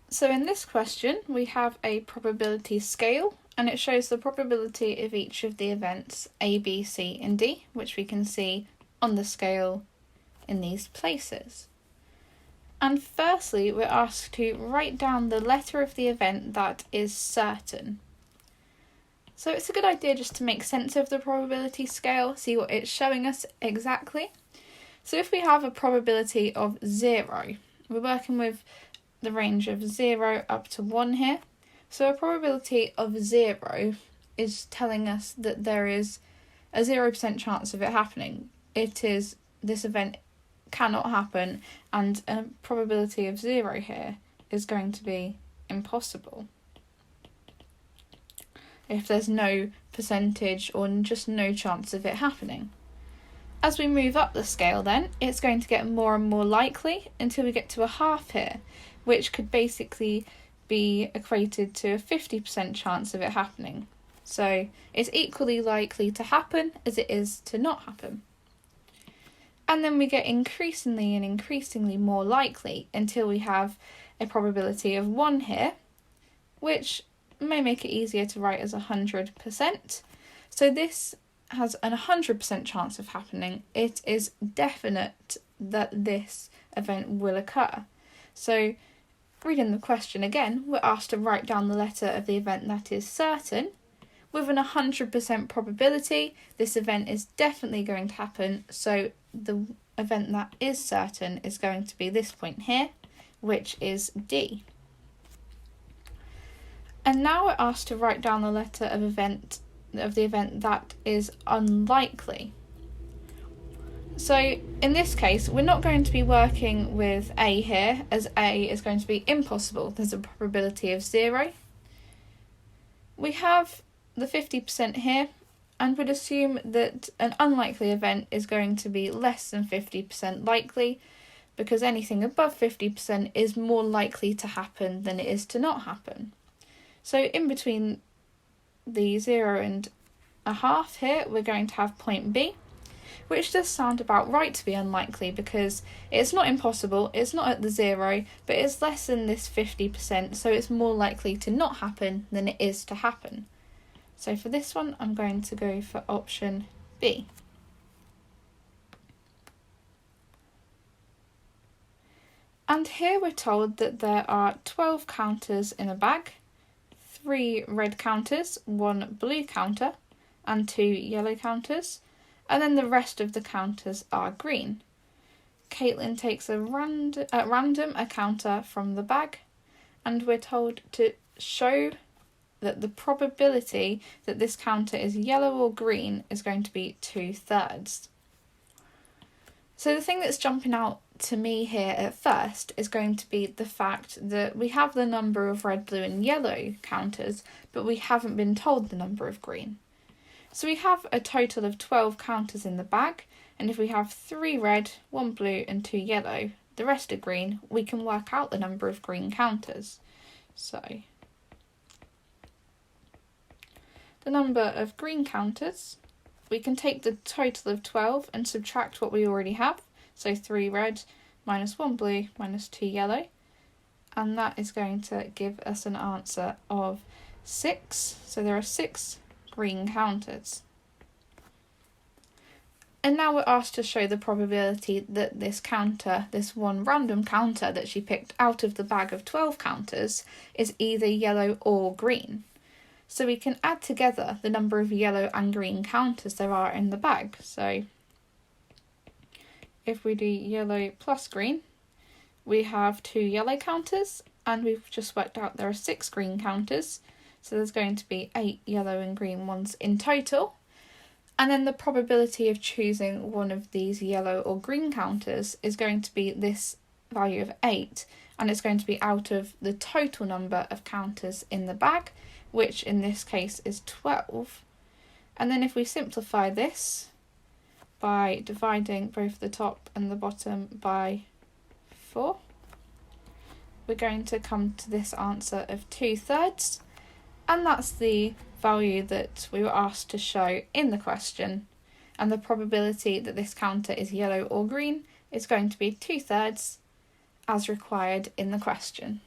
So in this question, we have a probability scale, and it shows the probability of each of the events A, B, C, and D, which we can see on the scale in these places. And firstly, we're asked to write down the letter of the event that is certain. So it's a good idea just to make sense of the probability scale, see what it's showing us exactly. So if we have a probability of 0, we're working with the range of 0 up to 1 here. So a probability of 0 is telling us that there is a 0% chance of it happening. This event cannot happen, and a probability of 0 here is going to be impossible if there's no percentage or just no chance of it happening. As we move up the scale then, it's going to get more and more likely until we get to a half here, which could basically be equated to a 50% chance of it happening. So it's equally likely to happen as it is to not happen. And then we get increasingly and increasingly more likely until we have a probability of 1 here, which may make it easier to write as 100%. So this has an 100% chance of happening. It is definite that this event will occur. So reading the question again, we're asked to write down the letter of the event that is certain. With an 100% probability, this event is definitely going to happen, so the event that is certain is going to be this point here, which is D. And now we're asked to write down the letter of the event that is unlikely. So in this case, we're not going to be working with A here, as A is going to be impossible. There's a probability of 0. We have the 50% here, and would assume that an unlikely event is going to be less than 50% likely, because anything above 50% is more likely to happen than it is to not happen. So in between the 0 and a half here, we're going to have point B, which does sound about right to be unlikely because it's not impossible, it's not at the 0, but it's less than this 50%, so it's more likely to not happen than it is to happen. So for this one, I'm going to go for option B. And here we're told that there are 12 counters in a bag, 3 red counters, 1 blue counter, and 2 yellow counters, and then the rest of the counters are green. Caitlin takes at random a counter from the bag, and we're told to show that the probability that this counter is yellow or green is going to be 2/3. So the thing that's jumping out to me here at first is going to be the fact that we have the number of red, blue and yellow counters, but we haven't been told the number of green. So we have a total of 12 counters in the bag, and if we have 3 red, 1 blue and 2 yellow, the rest are green, we can work out the number of green counters. So the number of green counters, we can take the total of 12 and subtract what we already have. So 3 red minus 1 blue minus 2 yellow. And that is going to give us an answer of 6. So there are 6 green counters. And now we're asked to show the probability that this counter, this one random counter that she picked out of the bag of 12 counters, is either yellow or green. So we can add together the number of yellow and green counters there are in the bag. So if we do yellow plus green, we have 2 yellow counters, and we've just worked out there are 6 green counters. So there's going to be 8 yellow and green ones in total. And then the probability of choosing one of these yellow or green counters is going to be this value of 8, and it's going to be out of the total number of counters in the bag, which in this case is 12. And then if we simplify this by dividing both the top and the bottom by 4, we're going to come to this answer of 2/3, and that's the value that we were asked to show in the question, and the probability that this counter is yellow or green is going to be 2/3 as required in the question.